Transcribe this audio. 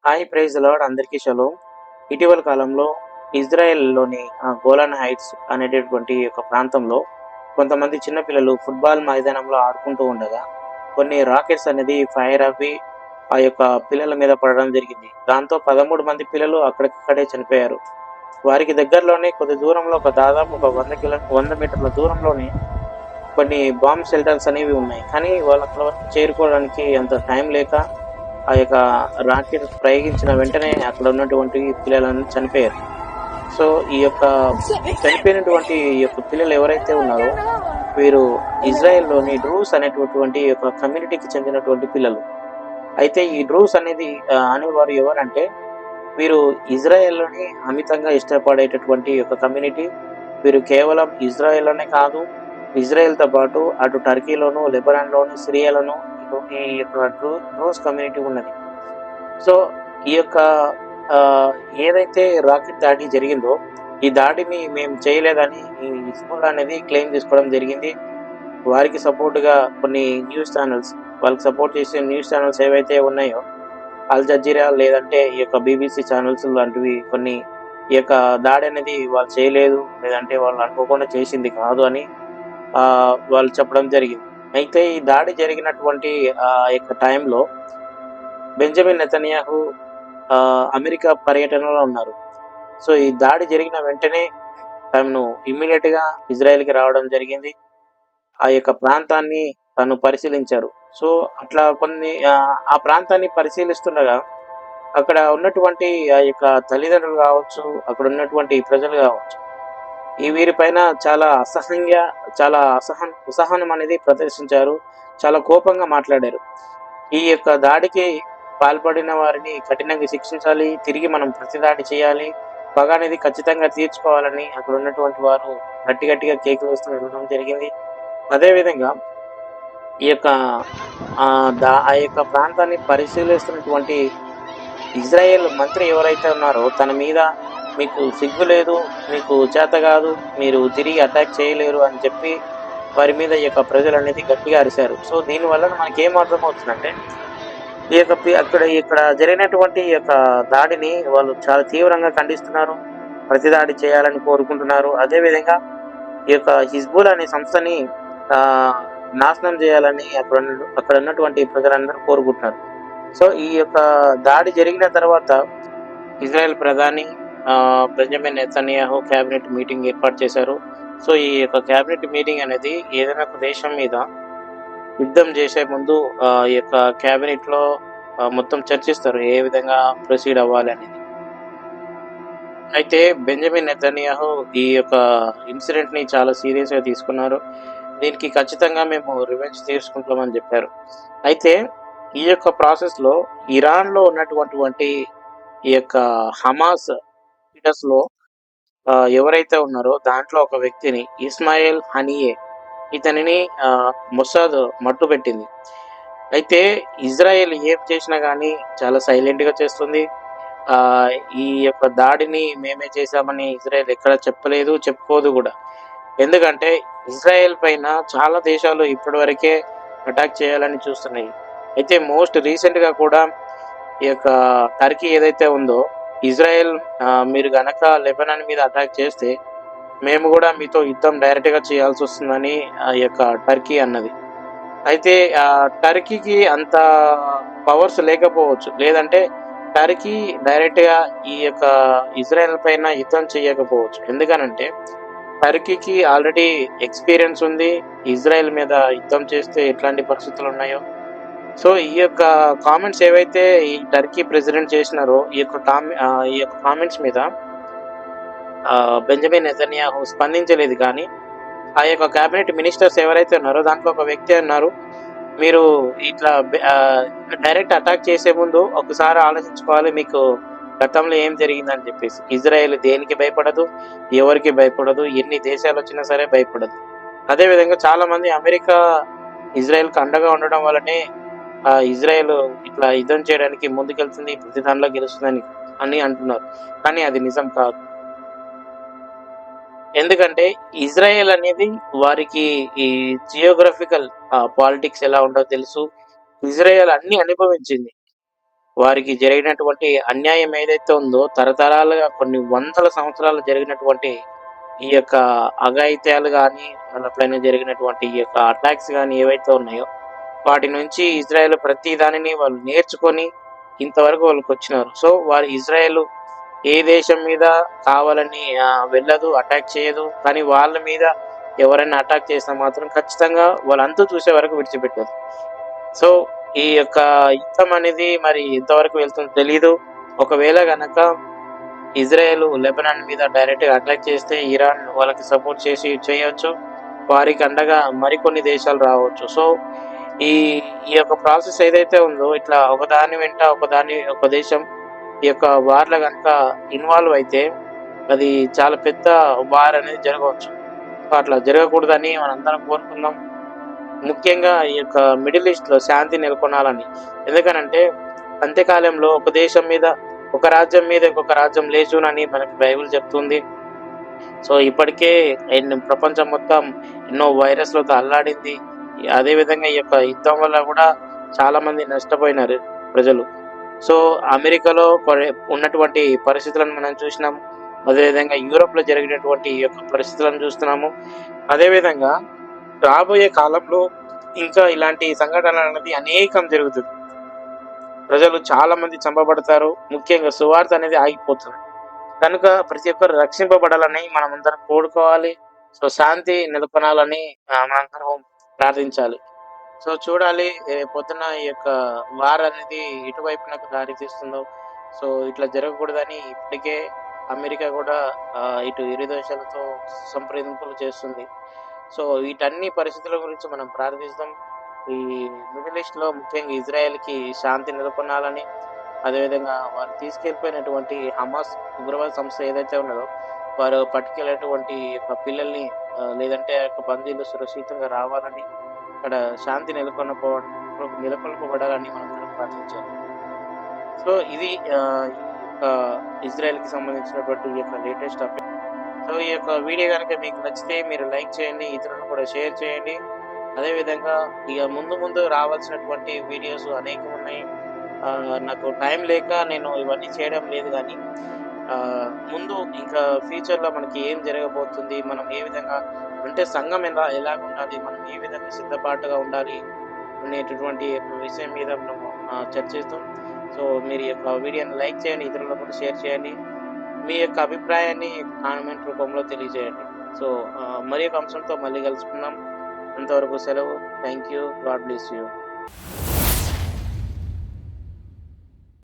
Hi praise lord అందరికీ shalom. ఇటీవల కాలంలో ఇజ్రాయెల్‌లోని గోలాన్ హైట్స్ అనేటటువంటి ఒక ప్రాంతంలో కొంతమంది చిన్న పిల్లలు ఫుట్‌బాల్ మైదానంలో ఆడుకుంటూ ఉండగా కొన్ని రాకెట్స్ అనేది ఫైర్ అవ్వి ఆ యొక్క పిల్లల మీద పడడం జరిగింది. దాంతో 13 మంది పిల్లలు అక్కడికక్కడే చనిపోయారు. వారికి దగ్గరలోనే కొద్ది దూరంలో దాదాపు ఒక 100 మీటర్ల దూరంలోనే కొన్ని బాంబ్ షెల్టర్స్ అనేవి ఉన్నాయి. కానీ వాళ్ళు అక్కడి వరకు చేరుకోవడానికి అంత టైం లేక ఆ యొక్క రాకెట్ ప్రయోగించిన వెంటనే అక్కడ ఉన్నటువంటి పిల్లలందరూ చనిపోయారు. సో ఈ యొక్క చనిపోయినటువంటి ఈ యొక్క పిల్లలు ఎవరైతే ఉన్నారో వీరు ఇజ్రాయెల్‌లోని డ్రూస్ అనేటటువంటి ఒక కమ్యూనిటీకి చెందినటువంటి పిల్లలు. అయితే ఈ డ్రూస్ అనేవారు ఎవరంటే వీరు ఇజ్రాయెల్‌ని అమితంగా ఇష్టపడేటటువంటి ఒక కమ్యూనిటీ. వీరు కేవలం ఇజ్రాయెల్‌లోనే కాదు, ఇజ్రాయెల్‌తో పాటు అటు టర్కీలోను, లెబనాన్‌లోను, సిరియాలోను ఈ యొక్క డ్రూస్ కమ్యూనిటీ ఉన్నది. సో ఈ యొక్క ఆహ్, ఏదైతే రాకెట్ దాడి జరిగిందో, ఈ దాడిని మేము చేయలేదని ఈ హిజ్బుల్లా అనేది క్లెయిమ్ తీసుకోవడం జరిగింది. వారికి సపోర్ట్‌గా కొన్ని న్యూస్ ఛానెల్స్, వాళ్ళకి సపోర్ట్ చేసే న్యూస్ ఛానెల్స్ ఏవైతే ఉన్నాయో, అల్ జజీరా లేదంటే ఈ యొక్క బీబీసీ ఛానెల్స్ లాంటివి కొన్ని ఈ యొక్క దాడి అనేది వాళ్ళు చేయలేదు, లేదంటే వాళ్ళు అనుకోకుండా చేసింది కాదు అని వాళ్ళు చెప్పడం జరిగింది. అయితే ఈ దాడి జరిగినటువంటి యొక్క టైంలో బెంజమిన్ నెతన్యాహు అమెరికా పర్యటనలో ఉన్నారు. సో ఈ దాడి జరిగిన వెంటనే తను ఇమ్మీడియట్‌గా ఇజ్రాయెల్‌కి రావడం జరిగింది. ఆ యొక్క ప్రాంతాన్ని తను పరిశీలించారు. సో అట్లా ఆ ప్రాంతాన్ని పరిశీలిస్తుండగా అక్కడ ఉన్నటువంటి ఆ యొక్క తల్లిదండ్రులు కావచ్చు, అక్కడ ఉన్నటువంటి ప్రజలు కావచ్చు, ఈ వీరిపైన చాలా అసహనం అనేది ప్రదర్శించారు. చాలా కోపంగా మాట్లాడారు. ఈ యొక్క దాడికి పాల్పడిన వారిని కఠినంగా శిక్షించాలి. తిరిగి మనం ప్రతిదాడి చేయాలి. పగ అనేది ఖచ్చితంగా తీర్చుకోవాలని అక్కడ ఉన్నటువంటి వారు గట్టిగా కేకలు వేస్తూ వెళ్ళడం జరిగింది. అదేవిధంగా ఈ యొక్క ఆ యొక్క ప్రాంతాన్ని పరిశీలిస్తున్నటువంటి ఇజ్రాయెల్ మంత్రి ఎవరైతే ఉన్నారో తన మీద మీకు సిగ్గు లేదు, మీకు చేత కాదు, మీరు తిరిగి అటాక్ చేయలేరు అని చెప్పి వారి మీద ఈ యొక్క ప్రజలు అనేది గట్టిగా అరిశారు. సో దీనివల్ల మనకి ఏం అర్థమవుతుందంటే ఇక్కడ జరిగినటువంటి ఈ యొక్క దాడిని వాళ్ళు చాలా తీవ్రంగా ఖండిస్తున్నారు. ప్రతిదాడి చేయాలని కోరుకుంటున్నారు. అదేవిధంగా ఈ యొక్క హిజ్బుల్ అనే సంస్థని నాశనం చేయాలని అక్కడ ఉన్నటువంటి ప్రజలందరూ కోరుకుంటున్నారు. సో ఈ యొక్క దాడి జరిగిన తర్వాత ఇజ్రాయెల్ ప్రధాని బెంజమిన్ నెతన్యాహు క్యాబినెట్ మీటింగ్ ఏర్పాటు చేశారు. సో ఈ యొక్క క్యాబినెట్ మీటింగ్ అనేది ఏదైనా ఒక దేశం మీద యుద్ధం చేసే ముందు ఈ యొక్క క్యాబినెట్ లో మొత్తం చర్చిస్తారు ఏ విధంగా ప్రొసీడ్ అవ్వాలి అనేది. అయితే బెంజమిన్ నెతన్యాహు ఈ యొక్క ఇన్సిడెంట్ ని చాలా సీరియస్ గా తీసుకున్నారు. దీనికి ఖచ్చితంగా మేము రివెంజ్ తీసుకుంటామని చెప్పారు. అయితే ఈ యొక్క ప్రాసెస్ లో ఇరాన్ లో ఉన్నటువంటి ఈ యొక్క హమాస్ లీడర్స్ లో ఎవరైతే ఉన్నారో దాంట్లో ఒక వ్యక్తిని ఇస్మాయిల్ హనియే ఇతనిని మొసాద్ మట్టుపెట్టింది. అయితే ఇజ్రాయెల్ ఏం చేసినా కానీ చాలా సైలెంట్ గా చేస్తుంది. ఈ యొక్క దాడిని మేమే చేశామని ఇజ్రాయెల్ ఎక్కడ చెప్పలేదు, చెప్పుకోదు కూడా. ఎందుకంటే ఇజ్రాయెల్ పైన చాలా దేశాలు ఇప్పటి వరకే అటాక్ చేయాలని చూస్తున్నాయి. అయితే మోస్ట్ రీసెంట్ గా కూడా ఈ యొక్క టర్కీ ఏదైతే ఉందో ఇజ్రాయెల్ మీరు గనక లెబనాన్ మీద అటాక్ చేస్తే మేము కూడా మీతో యుద్ధం డైరెక్ట్ గా చేయాల్సి వస్తుందని ఈ యొక్క టర్కీ అన్నది. అయితే టర్కీకి అంత పవర్స్ లేకపోవచ్చు, లేదంటే టర్కీ డైరెక్ట్ గా ఈ యొక్క ఇజ్రాయెల్ పైన యుద్ధం చేయకపోవచ్చు. ఎందుకనంటే టర్కీకి ఆల్రెడీ ఎక్స్పీరియన్స్ ఉంది ఇజ్రాయెల్ మీద యుద్ధం చేస్తే ఎట్లాంటి పరిస్థితులు ఉన్నాయో. సో ఈ యొక్క కామెంట్స్ ఏవైతే ఈ టర్కీ ప్రెసిడెంట్ చేసినారో ఈ యొక్క కామెంట్స్ మీద బెంజమిన్ నెతన్యాహు స్పందించలేదు. కానీ ఆ యొక్క కేబినెట్ మినిస్టర్స్ ఎవరైతే ఉన్నారో దాంట్లో ఒక వ్యక్తి అన్నారు, మీరు ఇట్లా డైరెక్ట్ అటాక్ చేసే ముందు ఒకసారి ఆలోచించుకోవాలి మీకు గతంలో ఏం జరిగిందని చెప్పేసి. ఇజ్రాయెల్ దేనికి భయపడదు, ఎవరికి భయపడదు, ఎన్ని దేశాలు వచ్చినా సరే భయపడదు. అదేవిధంగా చాలా మంది అమెరికా ఇజ్రాయెల్కి అండగా ఉండడం వల్లనే ఇజ్రాయెల్ ఇట్లా యుద్ధం చేయడానికి ముందుకెళ్తుంది, ప్రతి దానిలో గెలుస్తుందని అని అంటున్నారు. కానీ అది నిజం కాదు. ఎందుకంటే ఇజ్రాయెల్ అనేది వారికి ఈ జియోగ్రఫికల్ పాలిటిక్స్ ఎలా ఉండో తెలుసు. ఇజ్రాయెల్ అన్ని అనుభవించింది. వారికి జరిగినటువంటి అన్యాయం ఏదైతే ఉందో తరతరాలుగా కొన్ని వందల సంవత్సరాలు జరిగినటువంటి ఈ యొక్క అఘాయిత్యాలు గాని, వాళ్ళపైన జరిగినటువంటి ఈ యొక్క అటాక్స్ గాని ఏవైతే ఉన్నాయో, వాటి నుంచి ఇజ్రాయెల్ ప్రతి దానిని వాళ్ళు నేర్చుకొని ఇంతవరకు వాళ్ళకొచ్చినారు. సో, వారు ఇజ్రాయెల్ ఏ దేశం మీద కావాలని వెళ్ళదు, అటాక్ చేయదు. కానీ వాళ్ళ మీద ఎవరైనా అటాక్ చేసినా మాత్రం ఖచ్చితంగా వాళ్ళ అంతు చూసే వరకు విడిచిపెట్టదు. సో, ఈ యొక్క యుద్ధం అనేది మరి ఎంతవరకు వెళ్తుందో తెలీదు. ఒకవేళ గనక ఇజ్రాయెల్ లెబనాన్ మీద డైరెక్ట్‌గా అటాక్ చేస్తే ఇరాన్ వాళ్ళకి సపోర్ట్ చేసి చేయొచ్చు. వారికి అండగా మరికొన్ని దేశాలు రావచ్చు. సో, ఈ ఈ యొక్క ప్రాసెస్ ఏదైతే ఉందో ఇట్లా ఒక దేశం ఈ యొక్క వార్‌లో గనక ఇన్వాల్వ్ అయితే అది చాలా పెద్ద వార్ అనేది జరగవచ్చు. సో, అట్లా జరగకూడదని మనందరం కోరుకుందాం. ముఖ్యంగా ఈ యొక్క మిడిల్ ఈస్ట్‌లో శాంతి నెలకొనాలని. ఎందుకనంటే అంత్యకాలంలో ఒక రాజ్యం మీద ఇంకొక రాజ్యం లేచునని మనకి బైబిల్ చెప్తుంది. సో, ఇప్పటికే ప్రపంచం మొత్తం ఎన్నో వైరస్‌లతో అల్లాడింది. అదే విధంగా ఈ యొక్క యుద్ధం వల్ల కూడా చాలా మంది నష్టపోయినారు ప్రజలు. సో, అమెరికాలో ఉన్నటువంటి పరిస్థితులను మనం చూసినాం. అదేవిధంగా యూరోప్‌లో జరిగినటువంటి ఈ యొక్క పరిస్థితులను చూస్తున్నాము. అదేవిధంగా రాబోయే కాలంలో ఇంకా ఇలాంటి సంఘటనలనేది అనేకం జరుగుతుంది. ప్రజలు చాలా మంది చంపబడతారు. ముఖ్యంగా సువార్త అనేది ఆగిపోతుంది. కనుక ప్రతి ఒక్కరు రక్షింపబడాలని మనమందరం కోరుకోవాలి. సో, శాంతి నెలకొనాలని మనందరం ప్రార్థించాలి. సో, చూడాలి పొద్దున ఈ యొక్క వార్ అనేది ఎటువైపునకు దారి తీస్తుందో. సో, ఇట్లా జరగకూడదని ఇప్పటికే అమెరికా కూడా ఇటు ఇరు దేశాలతో సంప్రదింపులు చేస్తుంది. సో, వీటన్ని పరిస్థితుల గురించి మనం ప్రార్థిస్తాం. ఈ మిడిల్ ఈస్ట్‌లో ముఖ్యంగా ఇజ్రాయెల్‌కి శాంతి నెలకొనాలని, అదేవిధంగా వారు తీసుకెళ్ళిపోయినటువంటి హమాస్ ఉగ్రవాద సంస్థ ఏదైతే ఉన్నదో, వారు పట్టుకెళ్ళినటువంటి యొక్క పిల్లల్ని లేదంటే ఆ యొక్క బందీలు సురక్షితంగా రావాలని, అక్కడ శాంతి నెలకొల్పబడాలని మనందరం ప్రార్థించాలి. సో, ఇది ఈ యొక్క ఇజ్రాయెల్‌కి సంబంధించినటువంటి ఈ యొక్క లేటెస్ట్ అప్డేట్. సో, ఈ యొక్క వీడియో గనుక మీకు నచ్చితే మీరు లైక్ చేయండి, ఇతరులకు కూడా షేర్ చేయండి. అదేవిధంగా ఇక ముందు రావాల్సినటువంటి వీడియోస్ అనేకం ఉన్నాయి. నాకు టైం లేక నేను ఇవన్నీ చేయడం లేదు గానీ, ముందు ఇంకా ఫ్యూచర్‌లో మనకి ఏం జరగబోతుంది, మనం ఏ విధంగా అంటే సంఘం ఎలాగుండాలి, మనం ఏ విధంగా సిద్ధపాటుగా ఉండాలి అనేటటువంటి విషయం మీద మనము చర్చిస్తాం. సో, మీరు ఈ యొక్క వీడియోని లైక్ చేయండి, ఇతరులకు కూడా షేర్ చేయండి. మీ యొక్క అభిప్రాయాన్ని కామెంట్ రూపంలో తెలియజేయండి. సో, మరి ఒక అంశంతో మళ్ళీ కలుసుకుందాం. అంతవరకు సెలవు. Thank you. God bless you.